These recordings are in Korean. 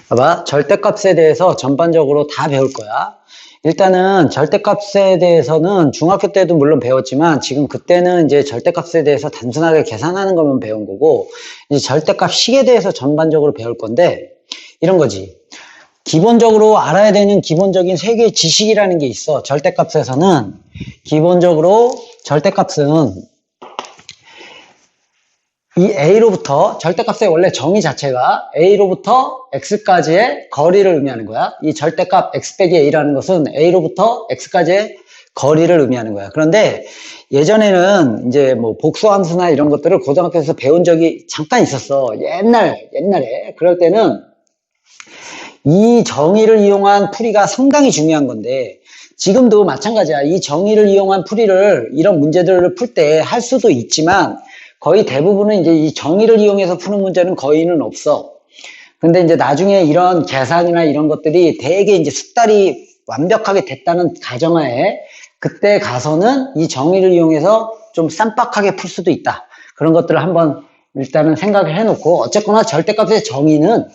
봐봐, 절대값에 대해서 전반적으로 다 배울 거야. 일단은 절대값에 대해서는 중학교 때도 물론 배웠지만 지금 그때는 이제 절대값에 대해서 단순하게 계산하는 것만 배운 거고, 이제 절대값 식에 대해서 전반적으로 배울 건데 이런 거지. 기본적으로 알아야 되는 기본적인 세 개의 지식이라는 게 있어. 절대값에서는 기본적으로 절대값은 이 A로부터 절대값의 원래 정의 자체가 A로부터 X까지의 거리를 의미하는 거야. 이 절대값 X 빼기 A라는 것은 A로부터 X까지의 거리를 의미하는 거야. 그런데 예전에는 이제 뭐 복수함수나 이런 것들을 고등학교에서 배운 적이 잠깐 있었어. 옛날에. 그럴 때는 이 정의를 이용한 풀이가 상당히 중요한 건데 지금도 마찬가지야. 이 정의를 이용한 풀이를 이런 문제들을 풀 때 할 수도 있지만 거의 대부분은 이제 이 정의를 이용해서 푸는 문제는 거의는 없어. 근데 이제 나중에 이런 계산이나 이런 것들이 되게 이제 숙달이 완벽하게 됐다는 가정하에 그때 가서는 이 정의를 이용해서 좀 쌈박하게 풀 수도 있다. 그런 것들을 한번 일단은 생각을 해놓고 어쨌거나 절대값의 정의는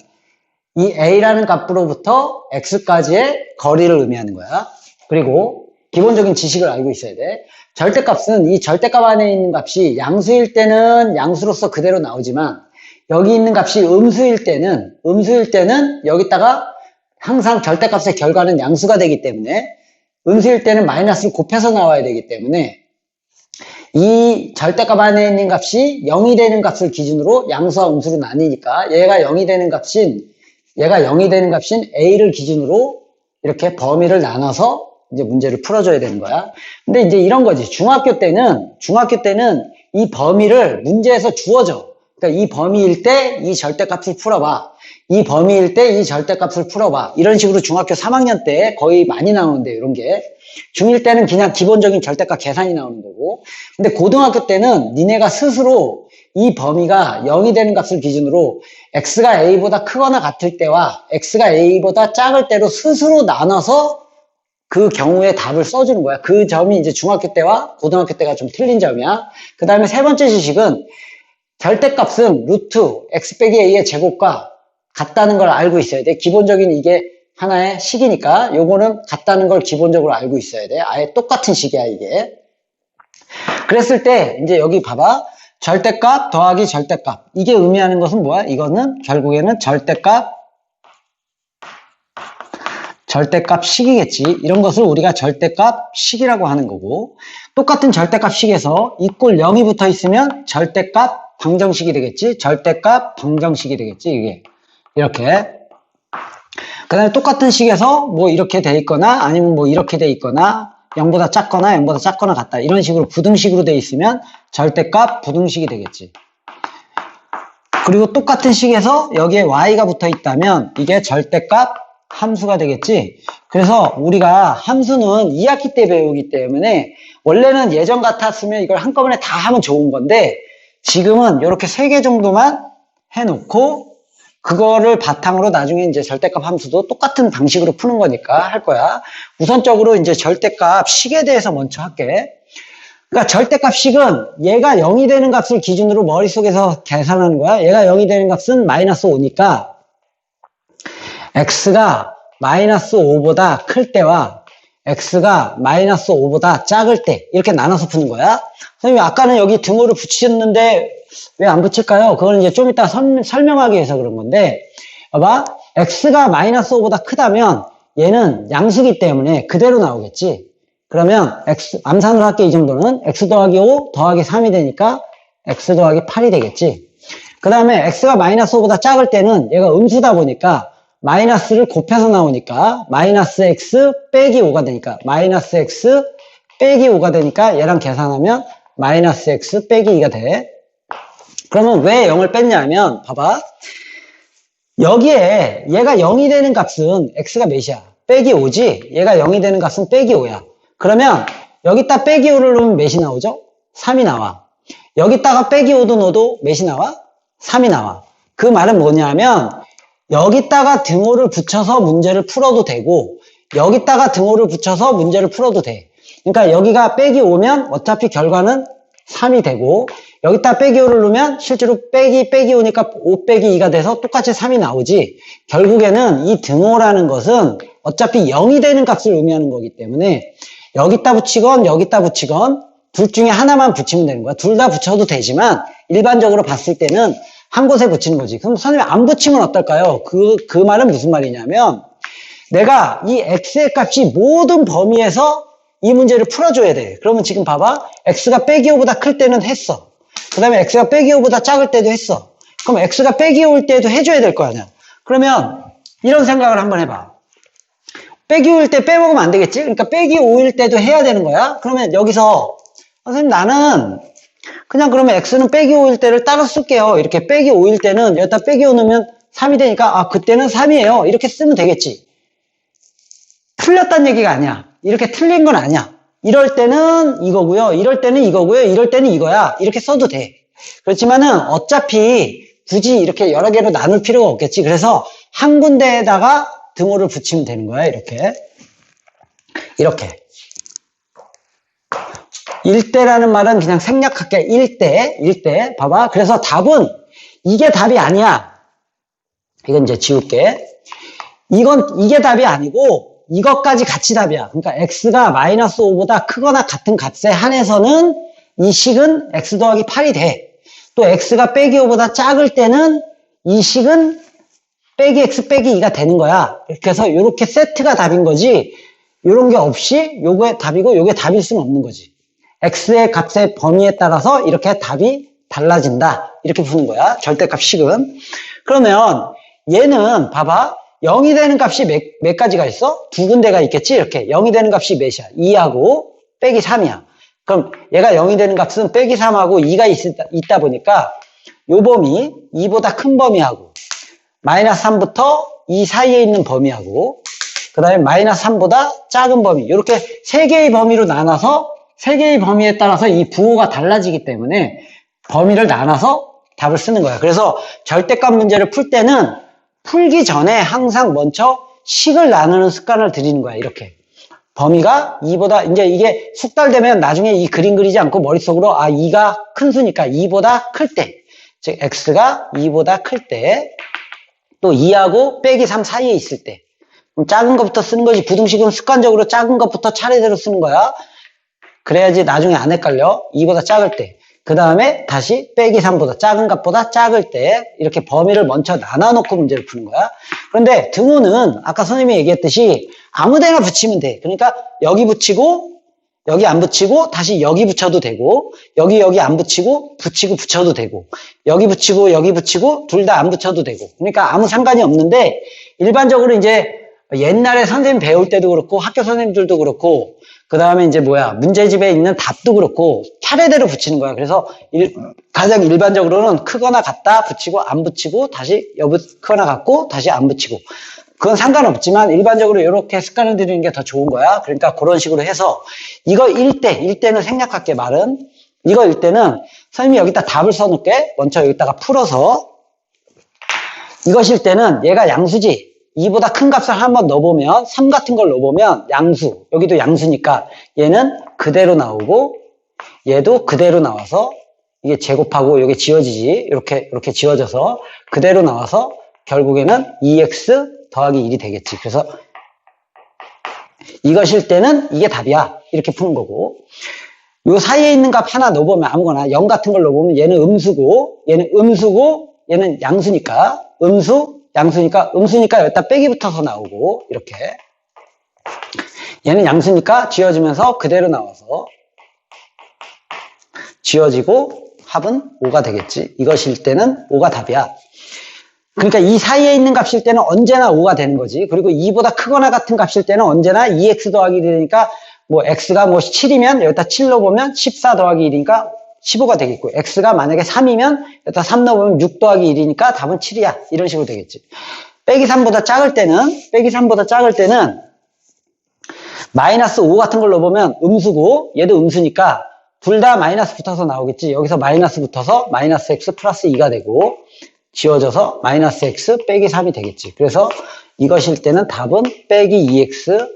이 A라는 값으로부터 X까지의 거리를 의미하는 거야. 그리고 기본적인 지식을 알고 있어야 돼. 절대값은 이 절대값 안에 있는 값이 양수일 때는 양수로서 그대로 나오지만 여기 있는 값이 음수일 때는 여기다가 항상 절대값의 결과는 양수가 되기 때문에 음수일 때는 마이너스를 곱해서 나와야 되기 때문에 이 절대값 안에 있는 값이 0이 되는 값을 기준으로 양수와 음수로 나뉘니까 얘가 0이 되는 값인 A를 기준으로 이렇게 범위를 나눠서 이제 문제를 풀어줘야 되는 거야. 근데 이제 이런 거지. 중학교 때는 이 범위를 문제에서 주어져. 그러니까 이 범위일 때 이 절대값을 풀어봐. 이 범위일 때 이 절대값을 풀어봐. 이런 식으로 중학교 3학년 때 거의 많이 나오는데 이런 게. 중1 때는 그냥 기본적인 절대값 계산이 나오는 거고. 근데 고등학교 때는 니네가 스스로 이 범위가 0이 되는 값을 기준으로 x가 a보다 크거나 같을 때와 x가 a보다 작을 때로 스스로 나눠서 그 경우에 답을 써주는 거야. 그 점이 이제 중학교 때와 고등학교 때가 좀 틀린 점이야. 그 다음에 세 번째 지식은 절대값은 루트 x 빼기 a의 제곱과 같다는 걸 알고 있어야 돼. 기본적인 이게 하나의 식이니까 요거는 같다는 걸 기본적으로 알고 있어야 돼. 아예 똑같은 식이야 이게. 그랬을 때 이제 여기 봐봐. 절대값 더하기 절대값. 이게 의미하는 것은 뭐야? 이거는 결국에는 절대값 식이겠지. 이런 것을 우리가 절대값 식이라고 하는 거고, 똑같은 절대값 식에서 이꼴 0이 붙어 있으면 절대값 방정식이 되겠지. 절대값 방정식이 되겠지. 이게 이렇게. 그 다음에 똑같은 식에서 뭐 이렇게 돼 있거나 아니면 뭐 이렇게 돼 있거나 0보다 작거나 0보다 작거나 같다. 이런 식으로 부등식으로 돼 있으면 절대값 부등식이 되겠지. 그리고 똑같은 식에서 여기에 y가 붙어 있다면 이게 절대값 함수가 되겠지. 그래서 우리가 함수는 2학기 때 배우기 때문에 원래는 예전 같았으면 이걸 한꺼번에 다 하면 좋은 건데 지금은 이렇게 3개 정도만 해놓고 그거를 바탕으로 나중에 이제 절대값 함수도 똑같은 방식으로 푸는 거니까 할 거야. 우선적으로 이제 절대값 식에 대해서 먼저 할게. 그러니까 절대값 식은 얘가 0이 되는 값을 기준으로 머릿속에서 계산하는 거야. 얘가 0이 되는 값은 마이너스 5니까 x가 마이너스 5보다 클 때와 x가 마이너스 5보다 작을 때 이렇게 나눠서 푸는 거야. 선생님 아까는 여기 등호를 붙이셨는데 왜 안 붙일까요? 그건 이제 좀 이따 설명하기 위해서 그런 건데 봐봐. x가 마이너스 5보다 크다면 얘는 양수기 때문에 그대로 나오겠지. 그러면 암산으로 할게. 이 정도는 x 더하기 5 더하기 3이 되니까 x 더하기 8이 되겠지. 그 다음에 x가 마이너스 5보다 작을 때는 얘가 음수다 보니까 마이너스를 곱해서 나오니까 마이너스 x 빼기 5가 되니까 마이너스 x 빼기 5가 되니까 얘랑 계산하면 마이너스 x 빼기 2가 돼. 그러면 왜 0을 뺐냐면 봐봐. 여기에 얘가 0이 되는 값은 x가 몇이야? 빼기 5지? 얘가 0이 되는 값은 빼기 5야. 그러면 여기다 빼기 5를 넣으면 몇이 나오죠? 3이 나와. 여기다가 빼기 5도 넣어도 몇이 나와? 3이 나와. 그 말은 뭐냐면 여기다가 등호를 붙여서 문제를 풀어도 되고 여기다가 등호를 붙여서 문제를 풀어도 돼. 그러니까 여기가 빼기 5면 어차피 결과는 3이 되고 여기다 빼기 5를 넣으면 실제로 빼기 5니까 5 빼기 2가 돼서 똑같이 3이 나오지. 결국에는 이 등호라는 것은 어차피 0이 되는 값을 의미하는 거기 때문에 여기다 붙이건 여기다 붙이건 둘 중에 하나만 붙이면 되는 거야. 둘 다 붙여도 되지만 일반적으로 봤을 때는 한 곳에 붙이는 거지. 그럼 선생님 안 붙이면 어떨까요? 그 말은 무슨 말이냐면 내가 이 x의 값이 모든 범위에서 이 문제를 풀어줘야 돼. 그러면 지금 봐봐. x가 빼기 5보다 클 때는 했어. 그 다음에 x가 빼기 5보다 작을 때도 했어. 그럼 x가 빼기 5일 때도 해줘야 될 거 아니야. 그러면 이런 생각을 한번 해봐. 빼기 5일 때 빼먹으면 안 되겠지? 그러니까 빼기 5일 때도 해야 되는 거야. 그러면 여기서 선생님 나는 그냥 그러면 x는 빼기 5일 때를 따로 쓸게요. 이렇게 빼기 5일 때는 여기다 빼기 5 넣으면 3이 되니까 아 그때는 3이에요. 이렇게 쓰면 되겠지. 틀렸다는 얘기가 아니야. 이렇게 틀린 건 아니야. 이럴 때는 이거고요. 이럴 때는 이거고요. 이럴 때는 이거야. 이렇게 써도 돼. 그렇지만은 어차피 굳이 이렇게 여러 개로 나눌 필요가 없겠지. 그래서 한 군데에다가 등호를 붙이면 되는 거야. 이렇게. 1대라는 말은 그냥 생략할게. 1대. 봐봐. 그래서 답은 이게 답이 아니야. 이건 이제 지울게. 이게 답이 아니고 이것까지 같이 답이야. 그러니까 x가 마이너스 5보다 크거나 같은 값에 한해서는 이 식은 x 더하기 8이 돼. 또 x가 빼기 5보다 작을 때는 이 식은 빼기 x 빼기 2가 되는 거야. 그래서 이렇게 세트가 답인 거지 이런 게 없이 요게 답이고 요게 답일 수는 없는 거지. x의 값의 범위에 따라서 이렇게 답이 달라진다. 이렇게 푸는 거야. 절대값 식은. 그러면 얘는 봐봐. 0이 되는 값이 몇 가지가 있어? 두 군데가 있겠지? 이렇게 0이 되는 값이 몇이야? 2하고 빼기 3이야. 그럼 얘가 0이 되는 값은 빼기 3하고 2가 있다 보니까 요 범위 2보다 큰 범위하고 마이너스 3부터 2 사이에 있는 범위하고 그 다음에 마이너스 3보다 작은 범위 이렇게 세 개의 범위로 나눠서 세 개의 범위에 따라서 이 부호가 달라지기 때문에 범위를 나눠서 답을 쓰는 거야. 그래서 절대값 문제를 풀 때는 풀기 전에 항상 먼저 식을 나누는 습관을 들이는 거야. 이렇게 범위가 2보다 이제 이게 숙달되면 나중에 이 그림 그리지 않고 머릿속으로 2가 큰 수니까 2보다 클 때, 즉 x가 2보다 클 때, 또 2하고 빼기 3 사이에 있을 때 그럼 작은 것부터 쓰는 거지. 부등식은 습관적으로 작은 것부터 차례대로 쓰는 거야. 그래야지 나중에 안 헷갈려. 2보다 작을 때. 그 다음에 다시 빼기 3보다 작은 값보다 작을 때 이렇게 범위를 먼저 나눠놓고 문제를 푸는 거야. 그런데 등호는 아까 선생님이 얘기했듯이 아무데나 붙이면 돼. 그러니까 여기 붙이고 여기 안 붙이고 다시 여기 붙여도 되고 여기 안 붙이고 붙여도 되고 여기 붙이고 둘 다 안 붙여도 되고 그러니까 아무 상관이 없는데 일반적으로 이제 옛날에 선생님 배울 때도 그렇고 학교 선생님들도 그렇고 그 다음에 이제 문제집에 있는 답도 그렇고 차례대로 붙이는 거야. 그래서 가장 일반적으로는 크거나 같다 붙이고 안 붙이고 다시 크거나 같고 다시 안 붙이고 그건 상관없지만 일반적으로 이렇게 습관을 들이는 게 더 좋은 거야. 그러니까 그런 식으로 해서 이거 1대는 생략할게. 말은 이거 1대는 선생님이 여기다 답을 써놓을게. 먼저 여기다가 풀어서 이것일 때는 얘가 양수지. 2보다 큰 값을 한번 넣어보면 3 같은 걸 넣어보면 양수, 여기도 양수니까 얘는 그대로 나오고 얘도 그대로 나와서 이게 제곱하고 이게 지워지지. 이렇게 지워져서 그대로 나와서 결국에는 2x 더하기 1이 되겠지. 그래서 이것일 때는 이게 답이야. 이렇게 푸는 거고 요 사이에 있는 값 하나 넣어보면 아무거나 0 같은 걸 넣어보면 얘는 음수고 얘는 양수니까 양수니까 여기다 빼기 붙어서 나오고 이렇게 얘는 양수니까 지워지면서 그대로 나와서 지워지고 합은 5가 되겠지. 이것일 때는 5가 답이야. 그러니까 이 사이에 있는 값일 때는 언제나 5가 되는 거지. 그리고 2보다 크거나 같은 값일 때는 언제나 2x 더하기 1이니까 x가 7이면 여기다 7 넣어보면 14 더하기 1이니까 15가 되겠고 x가 만약에 3이면 여기다 3 넣어보면 6 더하기 1이니까 답은 7이야. 이런 식으로 되겠지. 빼기 3보다 작을 때는 마이너스 5 같은 걸 넣어보면 음수고 얘도 음수니까 둘 다 마이너스 붙어서 나오겠지. 여기서 마이너스 붙어서 마이너스 x 플러스 2가 되고 지워져서 마이너스 x 빼기 3이 되겠지. 그래서 이것일 때는 답은 빼기 2x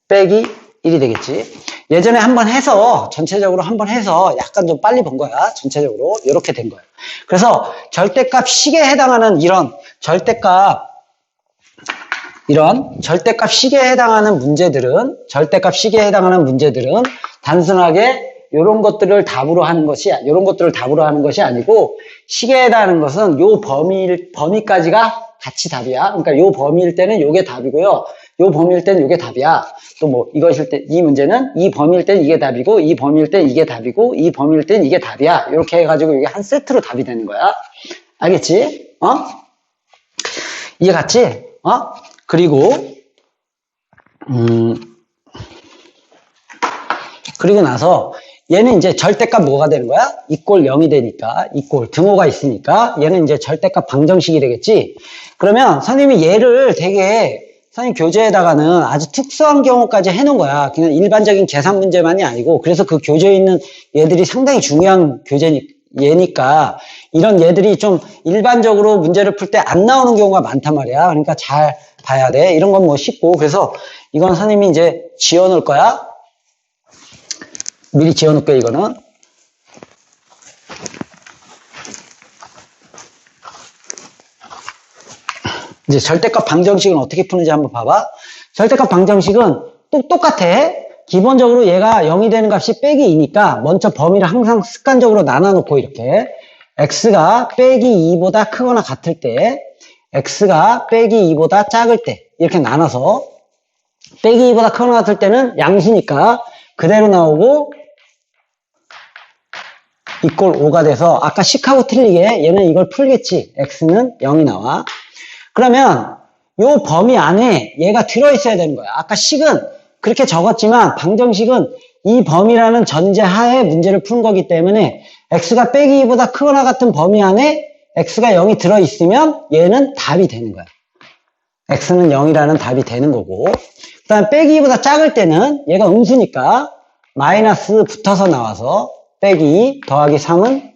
빼기 1이 되겠지. 예전에 한번 해서, 전체적으로 한번 해서 약간 좀 빨리 본 거야. 전체적으로. 이렇게 된 거야. 그래서 절대값 식에 해당하는 이런 절대값 식에 해당하는 문제들은 단순하게 요런 것들을 답으로 하는 것이 아니고, 식에 해당하는 것은 요 범위까지가 같이 답이야. 그러니까 요 범위일 때는 요게 답이고요. 요 범위일 때는 요게 답이야. 또 뭐, 이것일 때, 이 문제는 이 범위일 때는 이게 답이고, 이 범위일 때는 이게 답이고, 이 범위일 때는 이게 답이야. 이렇게 해가지고 이게 한 세트로 답이 되는 거야. 알겠지? 이해 갔지? 그리고 나서 얘는 이제 절대값 뭐가 되는 거야? 이꼴 0이 되니까, 이꼴 등호가 있으니까 얘는 이제 절대값 방정식이 되겠지. 그러면 선생님이 얘를 선생님 교재에다가는 아주 특수한 경우까지 해놓은 거야. 그냥 일반적인 계산 문제만이 아니고, 그래서 그 교재에 있는 얘들이 상당히 중요한 얘니까 이런 얘들이 좀 일반적으로 문제를 풀 때 안 나오는 경우가 많단 말이야. 그러니까 잘 봐야 돼. 이런 건 뭐 쉽고, 그래서 이건 선생님이 이제 지어놓을 거야. 미리 지어놓을게, 이거는. 이제 절대값 방정식은 어떻게 푸는지 한번 봐봐. 절대값 방정식은 똑같아. 기본적으로 얘가 0이 되는 값이 빼기 2니까 먼저 범위를 항상 습관적으로 나눠놓고 이렇게 x가 빼기 2보다 크거나 같을 때, x가 빼기 2보다 작을 때 이렇게 나눠서 빼기 2보다 크거나 같을 때는 양수니까 그대로 나오고 이꼴 5가 돼서 아까 식하고 틀리게 얘는 이걸 풀겠지. x는 0이 나와. 그러면 요 범위 안에 얘가 들어있어야 되는 거야. 아까 식은 그렇게 적었지만 방정식은 이 범위라는 전제하에 문제를 푸는 거기 때문에 x가 빼기 2보다 크거나 같은 범위 안에 x가 0이 들어있으면 얘는 답이 되는 거야. x는 0이라는 답이 되는 거고, 그 다음에 빼기 2보다 작을 때는 얘가 음수니까 마이너스 붙어서 나와서 빼기 2 더하기 3은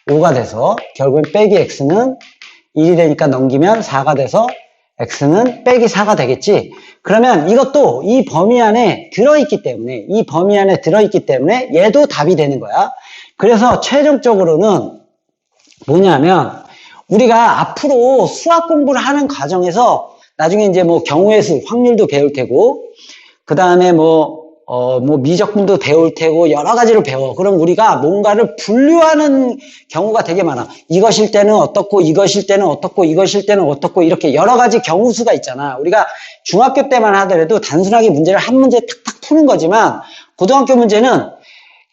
5가 돼서 결국엔 빼기 x는 1이 되니까 넘기면 4가 돼서 x는 빼기 4가 되겠지. 그러면 이것도 이 범위 안에 들어있기 때문에 얘도 답이 되는 거야. 그래서 최종적으로는 뭐냐면 우리가 앞으로 수학 공부를 하는 과정에서 나중에 이제 뭐 경우의 수, 확률도 배울 테고, 그 다음에 뭐 미적분도 배울 테고, 여러 가지를 배워. 그럼 우리가 뭔가를 분류하는 경우가 되게 많아. 이것일 때는 어떻고, 이것일 때는 어떻고, 이것일 때는 어떻고, 이렇게 여러 가지 경우수가 있잖아. 우리가 중학교 때만 하더라도 단순하게 문제를 한 문제 탁탁 푸는 거지만, 고등학교 문제는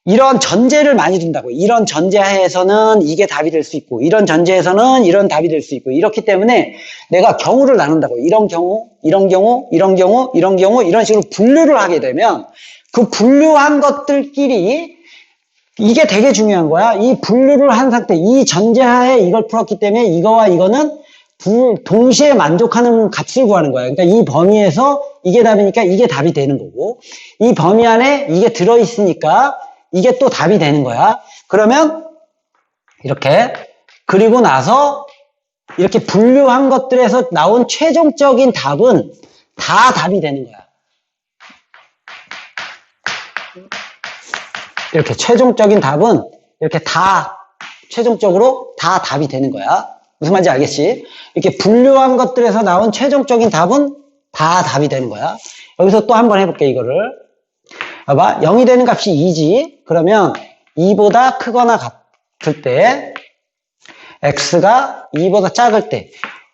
이런 전제를 많이 둔다고. 이런 전제하에서는 이게 답이 될 수 있고, 이런 전제에서는 이런 답이 될 수 있고, 이렇기 때문에 내가 경우를 나눈다고. 이런 경우, 이런 경우, 이런 경우, 이런 경우, 이런 식으로 분류를 하게 되면 그 분류한 것들끼리 이게 되게 중요한 거야. 이 분류를 한 상태, 이 전제하에 이걸 풀었기 때문에 이거와 이거는 동시에 만족하는 값을 구하는 거야. 그러니까 이 범위에서 이게 답이니까 이게 답이 되는 거고, 이 범위 안에 이게 들어있으니까 이게 또 답이 되는 거야. 그러면 이렇게, 그리고 나서 이렇게 분류한 것들에서 나온 최종적인 답은 다 답이 되는 거야. 이렇게 최종적인 답은 이렇게 최종적으로 다 답이 되는 거야. 무슨 말인지 알겠지? 이렇게 분류한 것들에서 나온 최종적인 답은 다 답이 되는 거야. 여기서 또 한번 해볼게, 이거를. 봐봐. 0이 되는 값이 2지. 그러면 2보다 크거나 같을 때, x가 2보다 작을 때,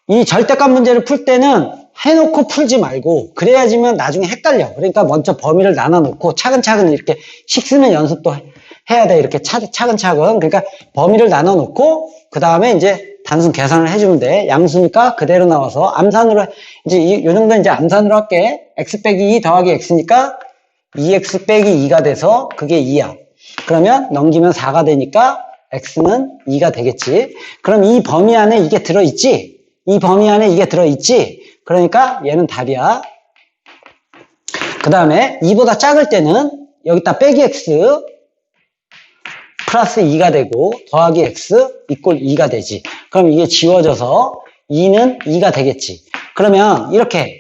이 절대값 문제를 풀 때는 해놓고 풀지 말고, 그래야지만 나중에 헷갈려. 그러니까 먼저 범위를 나눠놓고 차근차근 이렇게 식 쓰는 연습도 해야 돼. 이렇게 차근차근. 그러니까 범위를 나눠놓고, 그 다음에 이제 단순 계산을 해주면 돼. 양수니까 그대로 나와서 암산으로, 이제 요 정도는 이제 암산으로 할게. x 빼기 2 더하기 x니까 2x 빼기 2가 돼서 그게 2야. 그러면 넘기면 4가 되니까 x는 2가 되겠지. 그럼 이 범위 안에 이게 들어있지? 이 범위 안에 이게 들어있지? 그러니까 얘는 답이야. 그 다음에 2보다 작을 때는 여기다 빼기 x 플러스 2가 되고 더하기 x 이꼴 2가 되지. 그럼 이게 지워져서 2는 2가 되겠지. 그러면 이렇게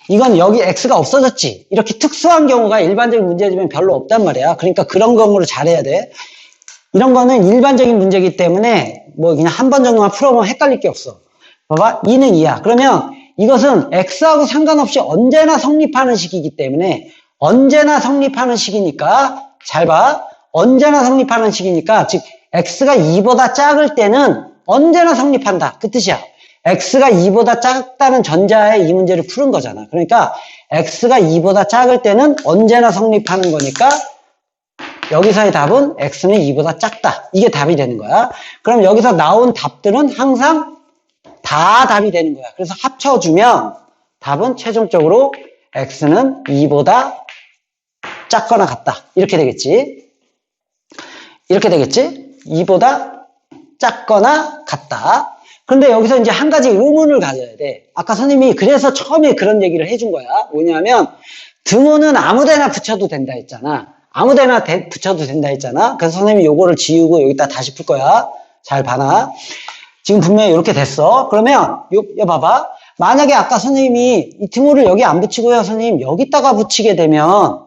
이건 여기 x가 없어졌지. 이렇게 특수한 경우가 일반적인 문제지만 별로 없단 말이야. 그러니까 그런 경우를 잘해야 돼. 이런 거는 일반적인 문제이기 때문에 뭐 그냥 한 번 정도만 풀어보면 헷갈릴 게 없어. 봐봐. 2는 2야. 그러면 이것은 x하고 상관없이 언제나 성립하는 식이기 때문에 언제나 성립하는 식이니까 잘 봐. 언제나 성립하는 식이니까 즉 x가 2보다 작을 때는 언제나 성립한다. 그 뜻이야. x가 2보다 작다는 전자에 이 문제를 푸는 거잖아. 그러니까 x가 2보다 작을 때는 언제나 성립하는 거니까 여기서의 답은 x는 2보다 작다. 이게 답이 되는 거야. 그럼 여기서 나온 답들은 항상 다 답이 되는 거야. 그래서 합쳐주면 답은 최종적으로 x는 2보다 작거나 같다. 이렇게 되겠지. 이렇게 되겠지. 2보다 작거나 같다. 그런데 여기서 이제 한 가지 의문을 가져야 돼. 아까 선생님이 그래서 처음에 그런 얘기를 해준 거야. 뭐냐면 등호는 아무데나 붙여도 된다 했잖아. 아무데나 붙여도 된다 했잖아. 그래서 선생님이 요거를 지우고 여기다 다시 풀 거야. 잘 봐라. 지금 분명히 이렇게 됐어. 그러면 요 봐봐. 만약에 아까 선생님이 이 등호를 여기 안 붙이고요. 선생님 여기다가 붙이게 되면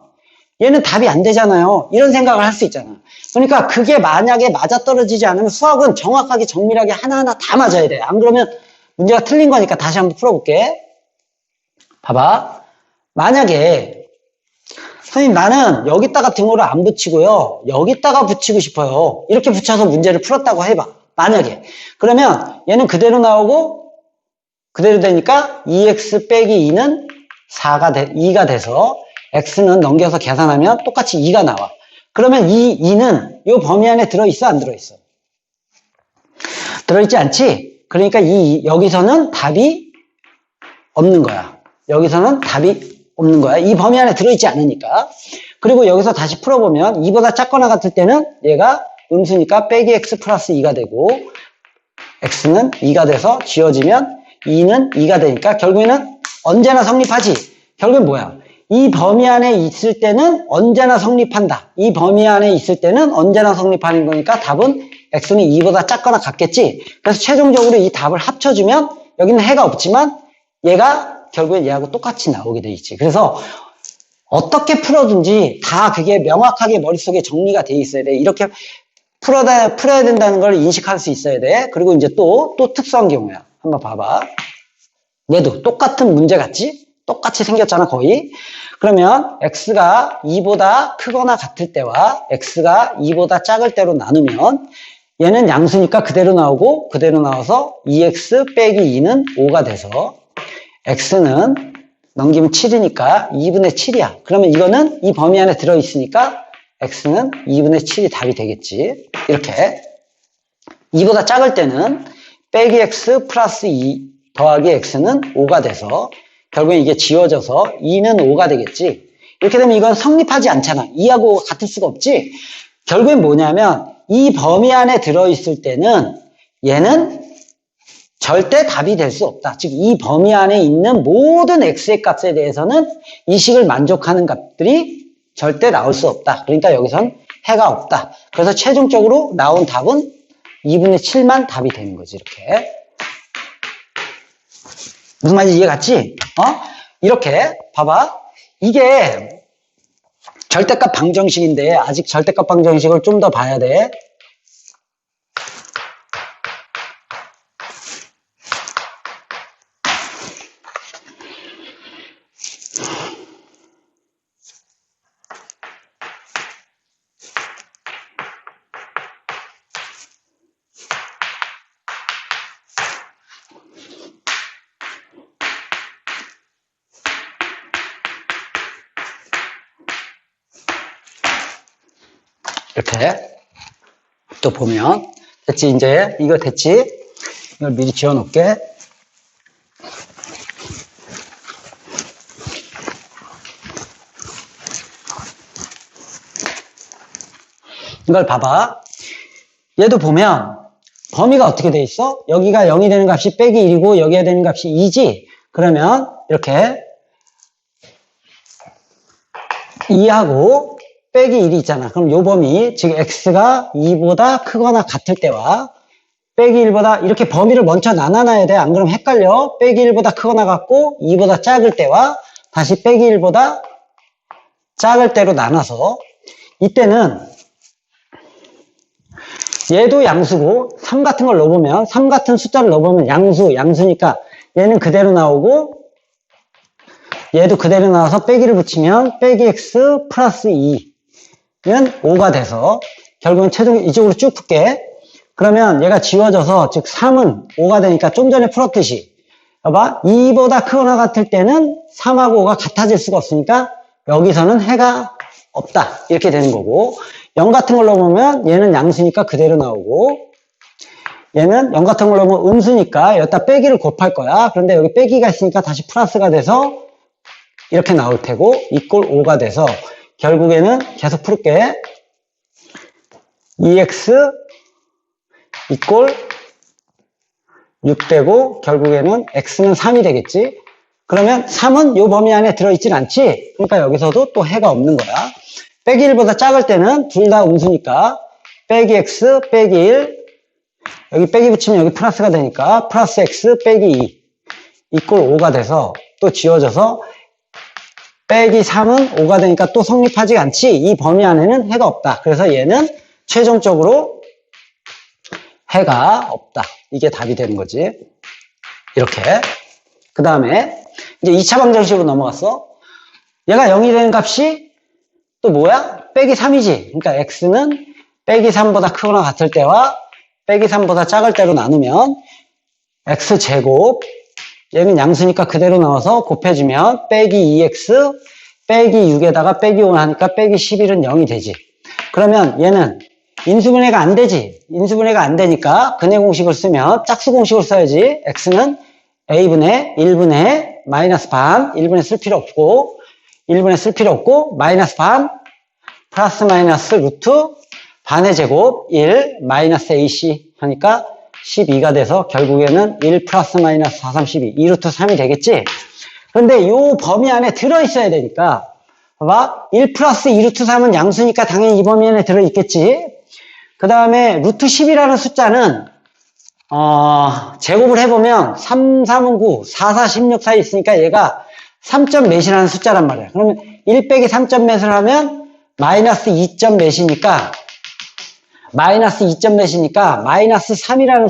얘는 답이 안 되잖아요. 이런 생각을 할 수 있잖아. 그러니까 그게 만약에 맞아떨어지지 않으면 수학은 정확하게 정밀하게 하나하나 다 맞아야 돼. 안 그러면 문제가 틀린 거니까 다시 한번 풀어볼게. 봐봐. 만약에 선생님 나는 여기다가 등호를 안 붙이고요. 여기다가 붙이고 싶어요. 이렇게 붙여서 문제를 풀었다고 해봐. 만약에. 그러면 얘는 그대로 나오고 그대로 되니까 2x 빼기 2는 2가 돼서 x는 넘겨서 계산하면 똑같이 2가 나와. 그러면 이 2는 이 범위 안에 들어있어? 안 들어있어? 들어있지 않지? 그러니까 여기서는 답이 없는 거야. 여기서는 답이 없는 거야. 이 범위 안에 들어있지 않으니까. 그리고 여기서 다시 풀어보면 2보다 작거나 같을 때는 얘가 음수니까 빼기 x 플러스 2가 되고 x는 2가 돼서 지워지면 2는 2가 되니까 결국에는 언제나 성립하지. 결국엔 뭐야? 이 범위 안에 있을 때는 언제나 성립한다. 이 범위 안에 있을 때는 언제나 성립하는 거니까 답은 x는 2보다 작거나 같겠지. 그래서 최종적으로 이 답을 합쳐주면 여기는 해가 없지만 얘가 결국엔 얘하고 똑같이 나오게 돼 있지. 그래서 어떻게 풀어든지 다 그게 명확하게 머릿속에 정리가 돼 있어야 돼. 이렇게 풀어야 된다는 걸 인식할 수 있어야 돼. 그리고 이제 또 특수한 경우야. 한번 봐봐. 얘도 똑같은 문제 같지? 똑같이 생겼잖아, 거의. 그러면 x가 2보다 크거나 같을 때와 x가 2보다 작을 때로 나누면 얘는 양수니까 그대로 나오고 그대로 나와서 2x 빼기 2는 5가 돼서 x는 넘기면 7이니까 2분의 7이야. 그러면 이거는 이 범위 안에 들어있으니까 x는 2분의 7이 답이 되겠지. 이렇게 2보다 작을 때는 빼기 x 플러스 2 더하기 x는 5가 돼서 결국엔 이게 지워져서 2는 5가 되겠지. 이렇게 되면 이건 성립하지 않잖아. 2하고 같을 수가 없지. 결국엔 뭐냐면 이 범위 안에 들어있을 때는 얘는 절대 답이 될 수 없다. 즉 이 범위 안에 있는 모든 x의 값에 대해서는 이 식을 만족하는 값들이 절대 나올 수 없다. 그러니까 여기선 해가 없다. 그래서 최종적으로 나온 답은 2분의 7만 답이 되는 거지. 이렇게. 무슨 말인지 이해 갔지? 이렇게 봐봐. 이게 절대값 방정식인데 아직 절대값 방정식을 좀 더 봐야 돼. 이렇게 또 보면 됐지. 이제 이거 됐지. 이걸 미리 지워 놓을게. 이걸 봐봐. 얘도 보면 범위가 어떻게 돼 있어? 여기가 0이 되는 값이 빼기 1이고 여기가 되는 값이 2지. 그러면 이렇게 2하고 빼기 1이 있잖아. 그럼 요 범위, 즉 x가 2보다 크거나 같을 때와 빼기 1보다 이렇게 범위를 먼저 나눠놔야 돼. 안 그러면 헷갈려. 빼기 1보다 크거나 같고 2보다 작을 때와 다시 빼기 1보다 작을 때로 나눠서 이때는 얘도 양수고 3 같은 걸 넣어보면 3 같은 숫자를 넣어보면 양수니까 얘는 그대로 나오고 얘도 그대로 나와서 빼기를 붙이면 빼기 x 플러스 2는 5가 돼서 결국은 최종 이쪽으로 쭉 풀게. 그러면 얘가 지워져서 즉 3은 5가 되니까 좀 전에 풀었듯이 봐봐 2보다 크거나 같을 때는 3하고 5가 같아질 수가 없으니까 여기서는 해가 없다 이렇게 되는 거고 0 같은 걸로 보면 얘는 양수니까 그대로 나오고 얘는 0 같은 걸로 보면 음수니까 여기다 빼기를 곱할 거야. 그런데 여기 빼기가 있으니까 다시 플러스가 돼서 이렇게 나올 테고 이꼴 5가 돼서 결국에는 계속 풀게 2x 이꼴 6 되고 결국에는 x는 3이 되겠지. 그러면 3은 이 범위 안에 들어있진 않지. 그러니까 여기서도 또 해가 없는 거야. 빼기 1보다 작을 때는 둘 다 음수니까 빼기 x 빼기 1 여기 빼기 붙이면 여기 플러스가 되니까 플러스 x 빼기 2 이꼴 5가 돼서 또 지워져서 빼기 3은 5가 되니까 또 성립하지 않지. 이 범위 안에는 해가 없다. 그래서 얘는 최종적으로 해가 없다. 이게 답이 되는 거지. 이렇게. 그 다음에 이제 2차 방정식으로 넘어갔어. 얘가 0이 되는 값이 또 뭐야? 빼기 3이지. 그러니까 x는 빼기 3보다 크거나 같을 때와 빼기 3보다 작을 때로 나누면 x제곱 얘는 양수니까 그대로 나와서 곱해주면 빼기 2x 빼기 6에다가 빼기 5 하니까 빼기 11은 0이 되지. 그러면 얘는 인수분해가 안 되지. 인수분해가 안 되니까 근해 공식을 쓰면 짝수 공식을 써야지. x는 a분의 1분의 마이너스 반 1분의 쓸 필요 없고 1분의 쓸 필요 없고 마이너스 반 플러스 마이너스 루트 반의 제곱 1 마이너스 ac 하니까 12가 돼서 결국에는 1 플러스 마이너스 4, 3, 12 2루트 3이 되겠지. 그런데 이 범위 안에 들어있어야 되니까 봐봐 1 플러스 2루트 3은 양수니까 당연히 이 범위 안에 들어있겠지. 그 다음에 루트 10이라는 숫자는 제곱을 해보면 3, 3은 9, 4, 4, 16 사이 있으니까 얘가 3점 몇이라는 숫자란 말이야. 그러면 1 빼기 3점 몇을 하면 마이너스 2점 몇이니까 마이너스 2점 몇이니까 마이너스 3이라는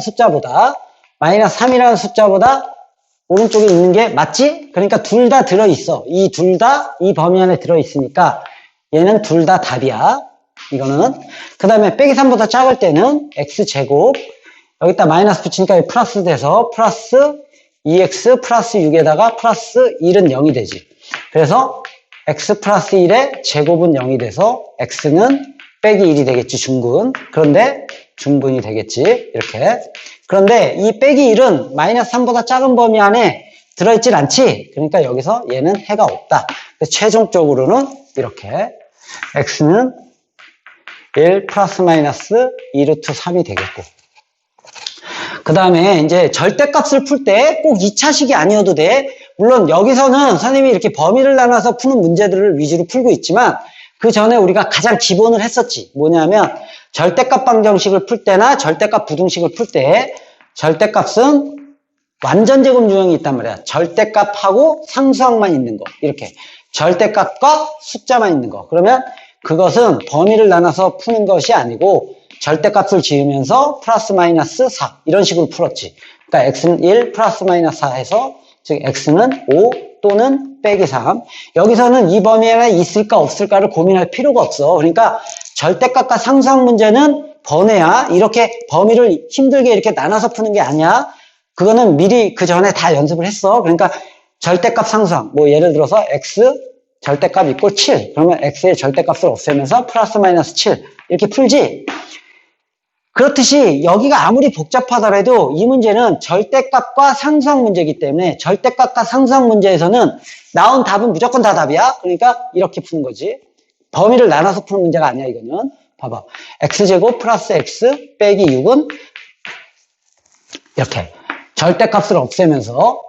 숫자보다 오른쪽에 있는 게 맞지? 그러니까 둘 다 들어있어. 이 둘 다 이 범위 안에 들어있으니까 얘는 둘 다 답이야. 이거는. 그 다음에 빼기 3보다 작을 때는 x제곱 여기다 마이너스 붙이니까 플러스 돼서 플러스 2x 플러스 6에다가 플러스 1은 0이 되지. 그래서 x 플러스 1의 제곱은 0이 돼서 x는 빼기 1이 되겠지, 중근. 그런데 중분이 되겠지, 이렇게. 그런데 이 빼기 1은 마이너스 3보다 작은 범위 안에 들어있질 않지. 그러니까 여기서 얘는 해가 없다. 최종적으로는 이렇게 x는 1 플러스 마이너스 2루트 3이 되겠고. 그 다음에 이제 절대값을 풀 때 꼭 2차식이 아니어도 돼. 물론 여기서는 선생님이 이렇게 범위를 나눠서 푸는 문제들을 위주로 풀고 있지만 그 전에 우리가 가장 기본을 했었지. 뭐냐면 절대값 방정식을 풀 때나 절대값 부등식을 풀 때 절대값은 완전 제곱 유형이 있단 말이야. 절대값하고 상수항만 있는 거. 이렇게. 절대값과 숫자만 있는 거. 그러면 그것은 범위를 나눠서 푸는 것이 아니고 절대값을 지으면서 플러스 마이너스 4 이런 식으로 풀었지. 그러니까 x는 1 플러스 마이너스 4 해서 즉 x는 5 또는 빼기 3. 여기서는 이 범위 안에 있을까 없을까를 고민할 필요가 없어. 그러니까 절대값과 상수항 문제는 번외야. 이렇게 범위를 힘들게 이렇게 나눠서 푸는 게 아니야. 그거는 미리 그 전에 다 연습을 했어. 그러니까 절대값 상수항. 뭐 예를 들어서 x 절대값 이꼴 7. 그러면 x의 절대값을 없애면서 플러스 마이너스 7. 이렇게 풀지. 그렇듯이 여기가 아무리 복잡하더라도 이 문제는 절대값과 상수항 문제이기 때문에 절대값과 상수항 문제에서는 나온 답은 무조건 다 답이야. 그러니까 이렇게 푸는 거지. 범위를 나눠서 푸는 문제가 아니야, 이거는. 봐봐. x제곱 플러스 x 빼기 6은 이렇게 절대값을 없애면서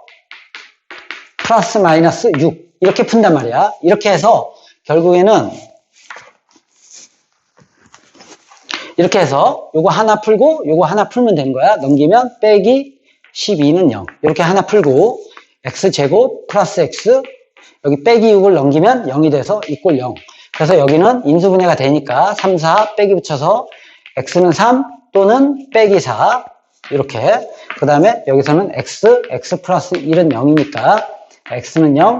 플러스 마이너스 6 이렇게 푼단 말이야. 이렇게 해서 결국에는 이렇게 해서 요거 하나 풀고 요거 하나 풀면 되는 거야. 넘기면 빼기 12는 0 이렇게 하나 풀고 x제곱 플러스 x 여기 빼기 6을 넘기면 0이 돼서 이꼴 0. 그래서 여기는 인수분해가 되니까 3, 4 빼기 붙여서 x는 3 또는 빼기 4 이렇게. 그 다음에 여기서는 x 플러스 1은 0이니까 x는 0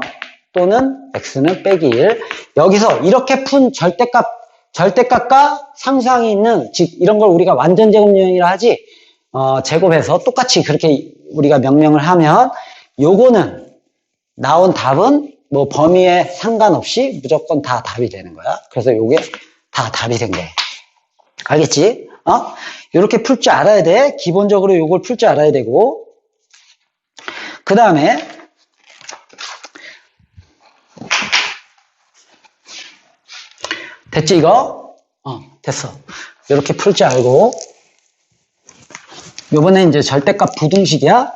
또는 x는 빼기 1. 여기서 이렇게 푼 절대값과 상수항이 있는, 즉 이런 걸 우리가 완전제곱 유형이라 하지, 제곱해서 똑같이 그렇게 우리가 명명을 하면 요거는 나온 답은 뭐 범위에 상관없이 무조건 다 답이 되는 거야. 그래서 요게 다 답이 된 거야. 알겠지? 요렇게 풀 줄 알아야 돼. 기본적으로 요걸 풀 줄 알아야 되고. 그 다음에 됐지 이거? 됐어. 요렇게 풀 줄 알고. 요번에 이제 절대값 부등식이야.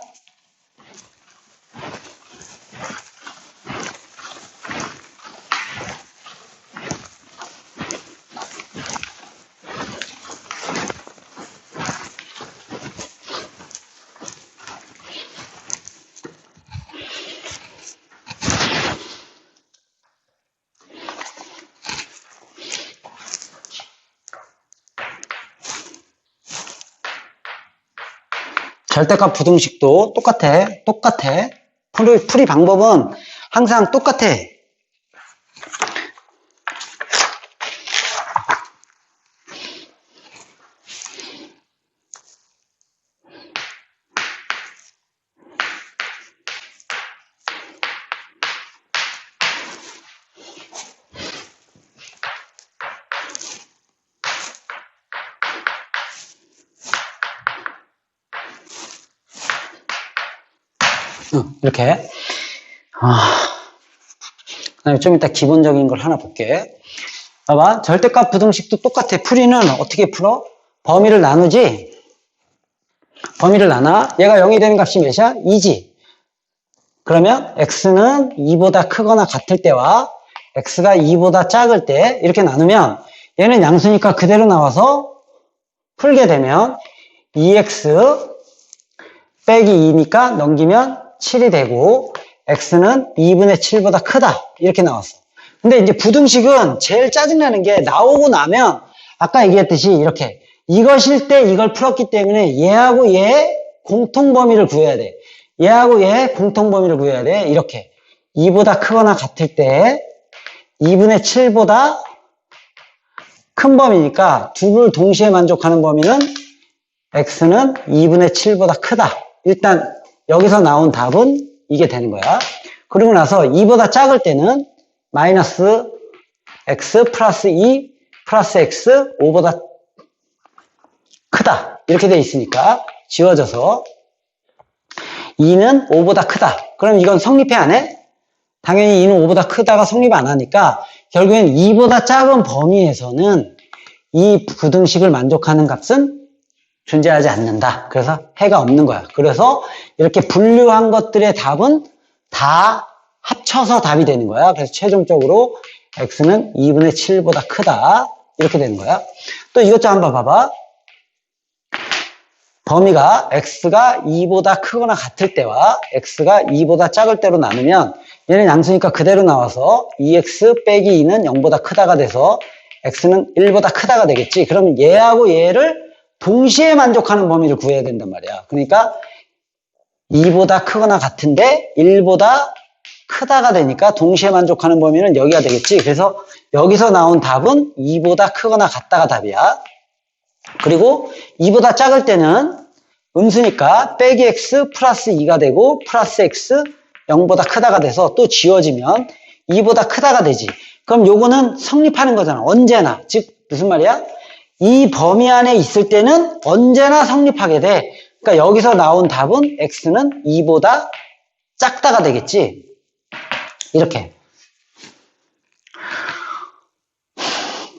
절대값 부등식도 똑같아. 풀이 방법은 항상 똑같아. 이렇게. 그다음에 좀 이따 기본적인 걸 하나 볼게. 봐봐. 절대값 부등식도 똑같아. 풀이는 어떻게 풀어? 범위를 나누지? 범위를 나눠. 얘가 0이 되는 값이 몇이야? 2지. 그러면 x는 2보다 크거나 같을 때와 x가 2보다 작을 때 이렇게 나누면 얘는 양수니까 그대로 나와서 풀게 되면 2x 빼기 2니까 넘기면 7이 되고 x는 2분의 7보다 크다 이렇게 나왔어. 근데 이제 부등식은 제일 짜증나는 게 나오고 나면 아까 얘기했듯이 이렇게 이것일 때 이걸 풀었기 때문에 얘하고 얘의 공통범위를 구해야 돼. 얘하고 얘의 공통범위를 구해야 돼. 이렇게 2보다 크거나 같을 때 2분의 7보다 큰 범위니까 둘을 동시에 만족하는 범위는 x는 2분의 7보다 크다. 일단 여기서 나온 답은 이게 되는 거야. 그리고 나서 2보다 작을 때는 마이너스 x 플러스 2 플러스 x 5보다 크다. 이렇게 돼 있으니까 지워져서 2는 5보다 크다. 그럼 이건 성립해 안 해? 당연히 2는 5보다 크다가 성립 안 하니까 결국엔 2보다 작은 범위에서는 이 부등식을 만족하는 값은 존재하지 않는다. 그래서 해가 없는 거야. 그래서 이렇게 분류한 것들의 답은 다 합쳐서 답이 되는 거야. 그래서 최종적으로 x는 2분의 7보다 크다. 이렇게 되는 거야. 또 이것 좀 한번 봐봐. 범위가 x가 2보다 크거나 같을 때와 x가 2보다 작을 때로 나누면 얘는 양수니까 그대로 나와서 2x 빼기 2는 0보다 크다가 돼서 x는 1보다 크다가 되겠지. 그럼 얘하고 얘를 동시에 만족하는 범위를 구해야 된단 말이야. 그러니까 2보다 크거나 같은데 1보다 크다가 되니까 동시에 만족하는 범위는 여기가 되겠지. 그래서 여기서 나온 답은 2보다 크거나 같다가 답이야. 그리고 2보다 작을 때는 음수니까 빼기 x 플러스 2가 되고 플러스 x 0보다 크다가 돼서 또 지워지면 2보다 크다가 되지. 그럼 요거는 성립하는 거잖아. 언제나. 즉 무슨 말이야? 이 범위 안에 있을 때는 언제나 성립하게 돼. 그러니까 여기서 나온 답은 x는 2보다 작다가 되겠지. 이렇게.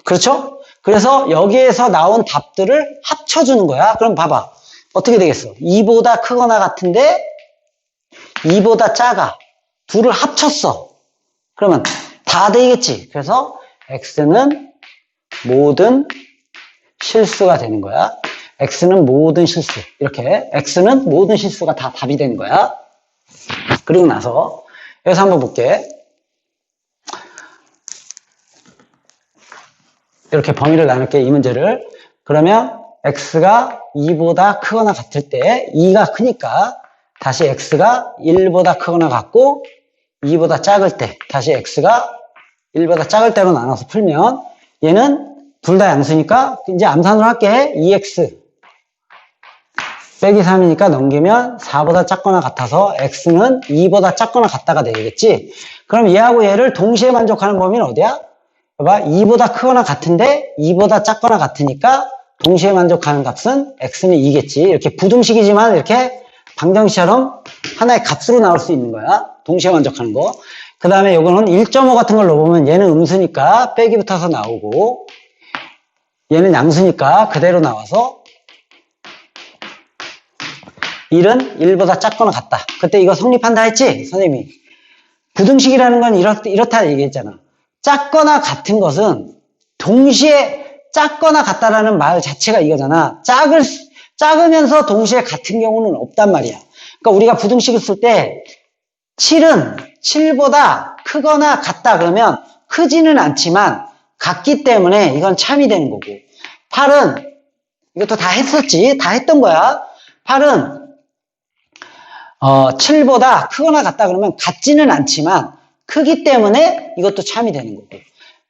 그렇죠? 그래서 여기에서 나온 답들을 합쳐주는 거야. 그럼 봐봐. 어떻게 되겠어? 2보다 크거나 같은데 2보다 작아. 둘을 합쳤어. 그러면 다 되겠지. 그래서 x는 모든 실수가 되는 거야. x는 모든 실수. 이렇게 x는 모든 실수가 다 답이 되는 거야. 그리고 나서 여기서 한번 볼게. 이렇게 범위를 나눌게, 이 문제를. 그러면 x가 2보다 크거나 같을 때 2가 크니까 다시 x가 1보다 크거나 같고 2보다 작을 때 다시 x가 1보다 작을 때로 나눠서 풀면 얘는 둘 다 양수니까 이제 암산으로 할게. 2x 빼기 3이니까 넘기면 4보다 작거나 같아서 x는 2보다 작거나 같다가 되겠지. 그럼 얘하고 얘를 동시에 만족하는 범위는 어디야? 봐봐, 2보다 크거나 같은데 2보다 작거나 같으니까 동시에 만족하는 값은 x는 2겠지. 이렇게 부등식이지만 이렇게 방정식처럼 하나의 값으로 나올 수 있는 거야. 동시에 만족하는 거. 그 다음에 요거는 1.5 같은 걸 넣어보면 얘는 음수니까 빼기 붙어서 나오고 얘는 양수니까 그대로 나와서 1은 1보다 작거나 같다. 그때 이거 성립한다 했지? 선생님이. 부등식이라는 건 이렇다 얘기했잖아. 작거나 같은 것은 동시에 작거나 같다라는 말 자체가 이거잖아. 작으면서 동시에 같은 경우는 없단 말이야. 그러니까 우리가 부등식을 쓸 때 7은 7보다 크거나 같다 그러면 크지는 않지만 같기 때문에 이건 참이 되는 거고 8은 이것도 다 했었지. 다 했던 거야. 8은 7보다 크거나 같다 그러면 같지는 않지만 크기 때문에 이것도 참이 되는 거고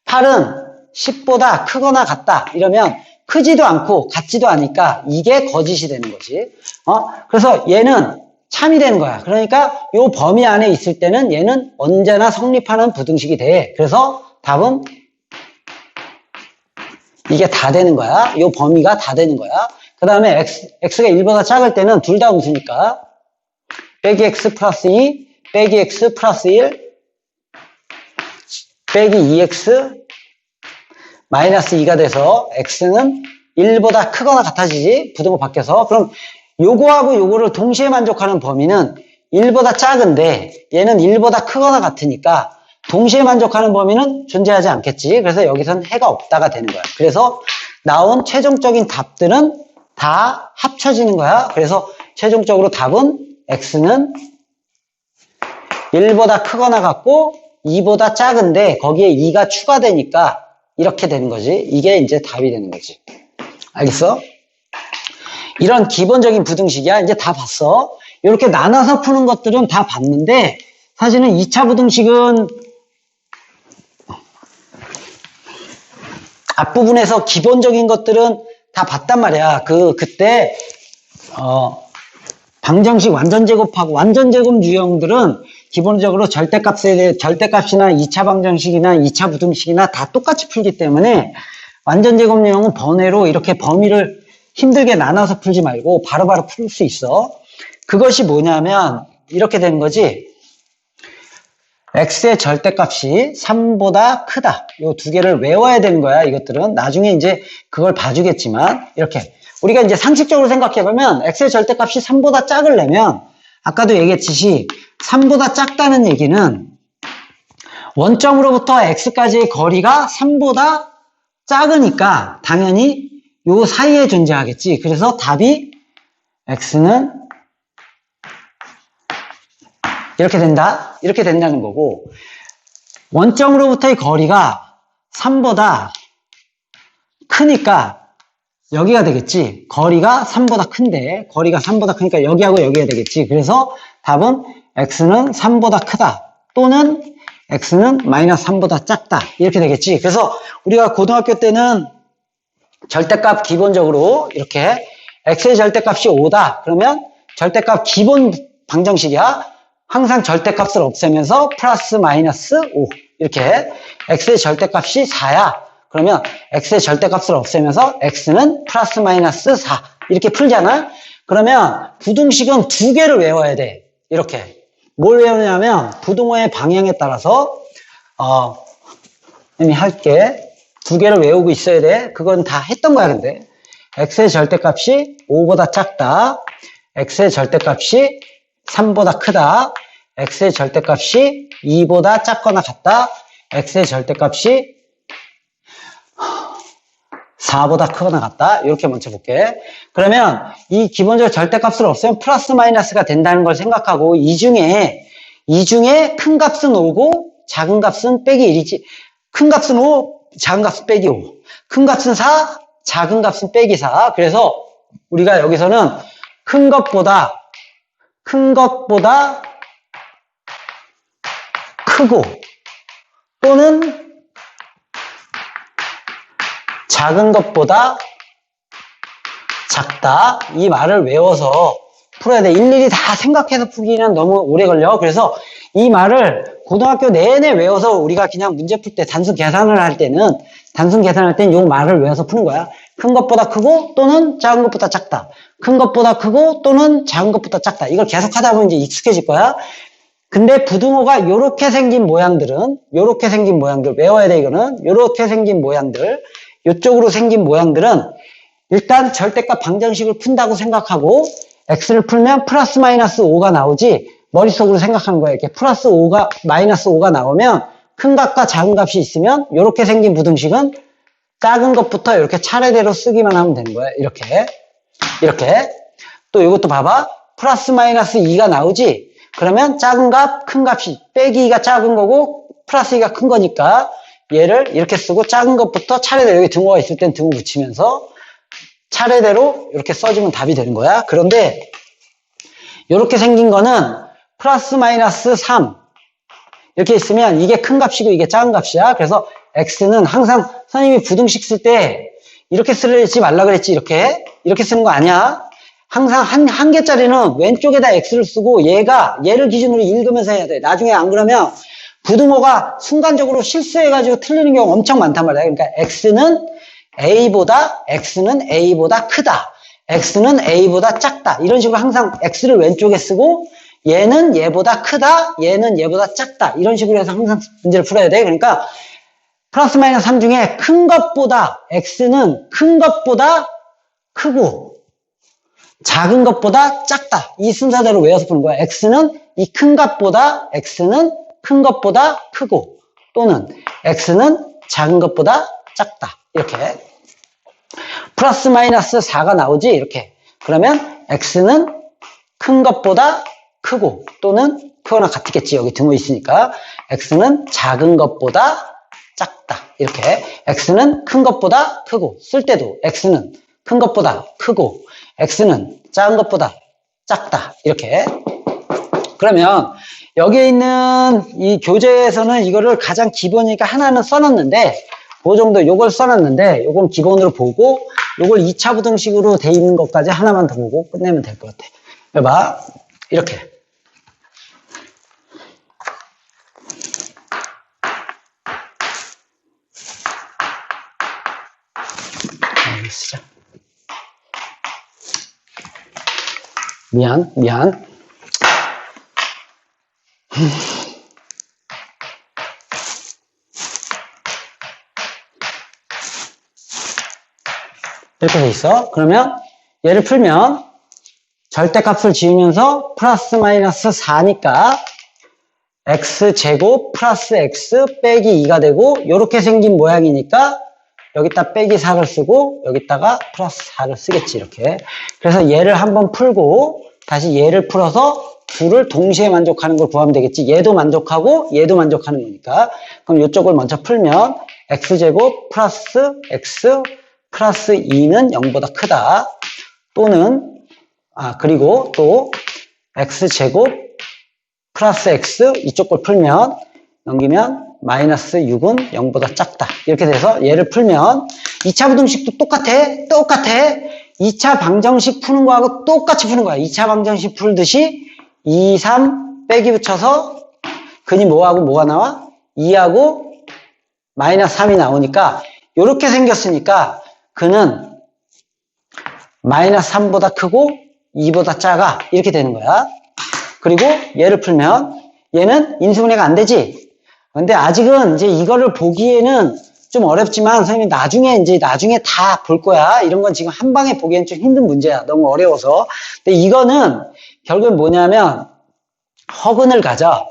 8은 10보다 크거나 같다 이러면 크지도 않고 같지도 않으니까 이게 거짓이 되는 거지. 그래서 얘는 참이 되는 거야. 그러니까 이 범위 안에 있을 때는 얘는 언제나 성립하는 부등식이 돼. 그래서 답은 이게 다 되는 거야. 이 범위가 다 되는 거야. 그 다음에 x가 1보다 작을 때는 둘 다 음수니까 빼기 x 플러스 2 빼기 x 플러스 1 빼기 2x 마이너스 2가 돼서 x는 1보다 크거나 같아지지. 부등호 바뀌어서. 그럼 요거하고 요거를 동시에 만족하는 범위는 1보다 작은데 얘는 1보다 크거나 같으니까 동시에 만족하는 범위는 존재하지 않겠지. 그래서 여기선 해가 없다가 되는 거야. 그래서 나온 최종적인 답들은 다 합쳐지는 거야. 그래서 최종적으로 답은 x는 1보다 크거나 같고 2보다 작은데 거기에 2가 추가되니까 이렇게 되는 거지. 이게 이제 답이 되는 거지. 알겠어? 이런 기본적인 부등식이야. 이제 다 봤어. 이렇게 나눠서 푸는 것들은 다 봤는데 사실은 2차 부등식은 앞부분에서 기본적인 것들은 다 봤단 말이야. 그때 방정식 완전 제곱하고 완전 제곱 유형들은 기본적으로 절대값이나 2차 방정식이나 2차 부등식이나 다 똑같이 풀기 때문에 완전 제곱 유형은 번외로 이렇게 범위를 힘들게 나눠서 풀지 말고 바로바로 풀 수 있어. 그것이 뭐냐면 이렇게 되는 거지. x의 절대값이 3보다 크다. 이 두 개를 외워야 되는 거야. 이것들은 나중에 이제 그걸 봐주겠지만 이렇게 우리가 이제 상식적으로 생각해보면 x의 절대값이 3보다 작으려면 아까도 얘기했듯이 3보다 작다는 얘기는 원점으로부터 x까지의 거리가 3보다 작으니까 당연히 요 사이에 존재하겠지. 그래서 답이 x는 이렇게 된다. 이렇게 된다는 거고 원점으로부터의 거리가 3보다 크니까 여기가 되겠지. 거리가 3보다 큰데 거리가 3보다 크니까 여기하고 여기가 되겠지. 그래서 답은 x는 3보다 크다 또는 x는 마이너스 3보다 작다 이렇게 되겠지. 그래서 우리가 고등학교 때는 절대값 기본적으로 이렇게 x의 절대값이 5다 그러면 절대값 기본 방정식이야. 항상 절대값을 없애면서 플러스 마이너스 5 이렇게 x의 절대값이 4야. 그러면 x의 절대값을 없애면서 x는 플러스 마이너스 4 이렇게 풀잖아. 그러면 부등식은 두 개를 외워야 돼. 이렇게 뭘 외우냐면 부등호의 방향에 따라서 할게. 두 개를 외우고 있어야 돼. 그건 다 했던 거야. 근데 x의 절대값이 5보다 작다. x의 절대값이 3보다 크다. x의 절대값이 2보다 작거나 같다. x의 절대값이 4보다 크거나 같다. 이렇게 먼저 볼게. 그러면 이 기본적으로 절대값을 없애면 플러스 마이너스가 된다는 걸 생각하고 이 중에 큰 값은 5고 작은 값은 빼기 1이지. 큰 값은 5, 작은 값은 빼기 5. 큰 값은 4, 작은 값은 빼기 4. 그래서 우리가 여기서는 큰 것보다 크고 또는 작은 것보다 작다. 이 말을 외워서 풀어야 돼. 일일이 다 생각해서 풀기는 너무 오래 걸려. 그래서 이 말을 고등학교 내내 외워서 우리가 그냥 문제 풀 때 단순 계산을 할 때는 이 말을 외워서 푸는 거야. 큰 것보다 크고 또는 작은 것보다 작다. 큰 것보다 크고 또는 작은 것보다 작다. 이걸 계속 하다 보면 이제 익숙해질 거야. 근데 부등호가 요렇게 생긴 모양들 외워야 돼. 이거는 요렇게 생긴 모양들, 요쪽으로 생긴 모양들은 일단 절대값 방정식을 푼다고 생각하고 x를 풀면 플러스 마이너스 5가 나오지 머릿속으로 생각하는 거예요. 이렇게 플러스 5가 마이너스 5가 나오면 큰 값과 작은 값이 있으면 이렇게 생긴 부등식은 작은 것부터 이렇게 차례대로 쓰기만 하면 되는 거예요. 이렇게 또 이것도 봐봐. 플러스 마이너스 2가 나오지. 그러면 작은 값, 큰 값이 빼기 2가 작은 거고 플러스 2가 큰 거니까 얘를 이렇게 쓰고 작은 것부터 차례대로 여기 등호가 있을 땐 등호 붙이면서 차례대로 이렇게 써주면 답이 되는 거야. 그런데 이렇게 생긴 거는 플러스 마이너스 3 이렇게 있으면 이게 큰 값이고 이게 작은 값이야. 그래서 x는 항상 선생님이 부등식 쓸 때 이렇게 쓰지 말라 그랬지. 이렇게 쓰는 거 아니야. 항상 한 개짜리는 왼쪽에다 x를 쓰고 얘를 기준으로 읽으면서 해야 돼. 나중에 안 그러면 부등호가 순간적으로 실수해가지고 틀리는 경우가 엄청 많단 말이야. 그러니까 x는 a보다 크다. x는 a보다 작다. 이런 식으로 항상 x를 왼쪽에 쓰고 얘는 얘보다 크다. 얘는 얘보다 작다. 이런 식으로 해서 항상 문제를 풀어야 돼. 그러니까 플러스 마이너스 3 중에 큰 것보다 x는 큰 것보다 크고 작은 것보다 작다. 이 순서대로 외워서 푸는 거야. x는 큰 것보다 크고 또는 x는 작은 것보다 작다. 이렇게 플러스 마이너스 4가 나오지. 이렇게 그러면 x는 큰 것보다 크고 또는 그거나 같겠지. 여기 등호 있으니까 x는 작은 것보다 작다. 이렇게 x는 큰 것보다 크고 쓸 때도 x는 큰 것보다 크고 x는 작은 것보다 작다. 이렇게 그러면 여기에 있는 이 교재에서는 이거를 가장 기본이니까 하나는 써놨는데 그 정도 요걸 써놨는데 요건 기본으로 보고 요걸 2차 부등식으로 돼 있는 것까지 하나만 더 보고 끝내면 될 것 같아. 봐봐. 이렇게 쓰자. 미안. 이렇게 돼 있어. 그러면 얘를 풀면 절대값을 지우면서 플러스 마이너스 4니까 x제곱 플러스 x 빼기 2가 되고 이렇게 생긴 모양이니까 여기다 빼기 4를 쓰고 여기다가 플러스 4를 쓰겠지. 이렇게. 그래서 얘를 한번 풀고 다시 얘를 풀어서 둘을 동시에 만족하는 걸 구하면 되겠지. 얘도 만족하고 얘도 만족하는 거니까. 그럼 이쪽을 먼저 풀면 x제곱 플러스 x 플러스 2는 0보다 크다. 또는 그리고 또 x제곱 플러스 x 이쪽 걸 풀면 넘기면 마이너스 6은 0보다 작다. 이렇게 돼서 얘를 풀면 2차 부등식도 똑같아. 2차 방정식 푸는 거하고 똑같이 푸는 거야. 2차 방정식 풀듯이 2, 3 빼기 붙여서 근이 뭐하고 뭐가 나와? 2하고 마이너스 3이 나오니까 이렇게 생겼으니까 근은 마이너스 3보다 크고 2보다 작아. 이렇게 되는 거야. 그리고 얘를 풀면 얘는 인수분해가 안 되지. 근데 아직은 이제 이거를 보기에는 좀 어렵지만 선생님이 나중에 다 볼 거야. 이런 건 지금 한 방에 보기엔 좀 힘든 문제야. 너무 어려워서. 근데 이거는 결국은 뭐냐면 허근을 가져.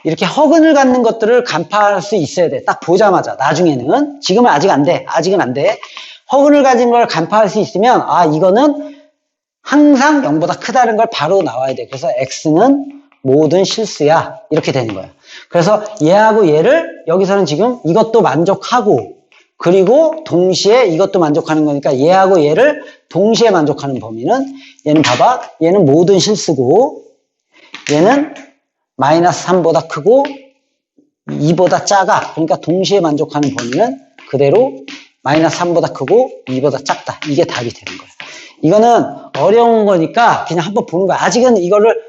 이렇게 허근을 갖는 것들을 간파할 수 있어야 돼. 딱 보자마자. 나중에는. 지금은 아직은 안 돼. 허근을 가진 걸 간파할 수 있으면 이거는 항상 0보다 크다는 걸 바로 나와야 돼. 그래서 x는 모든 실수야. 이렇게 되는 거야. 그래서 얘하고 얘를 여기서는 지금 이것도 만족하고 그리고 동시에 이것도 만족하는 거니까 얘하고 얘를 동시에 만족하는 범위는 얘는 봐봐. 얘는 모든 실수고 얘는 마이너스 3보다 크고 2보다 작아. 그러니까 동시에 만족하는 범위는 그대로 마이너스 3보다 크고 2보다 작다. 이게 답이 되는 거야. 이거는 어려운 거니까 그냥 한번 보는 거야. 아직은 이거를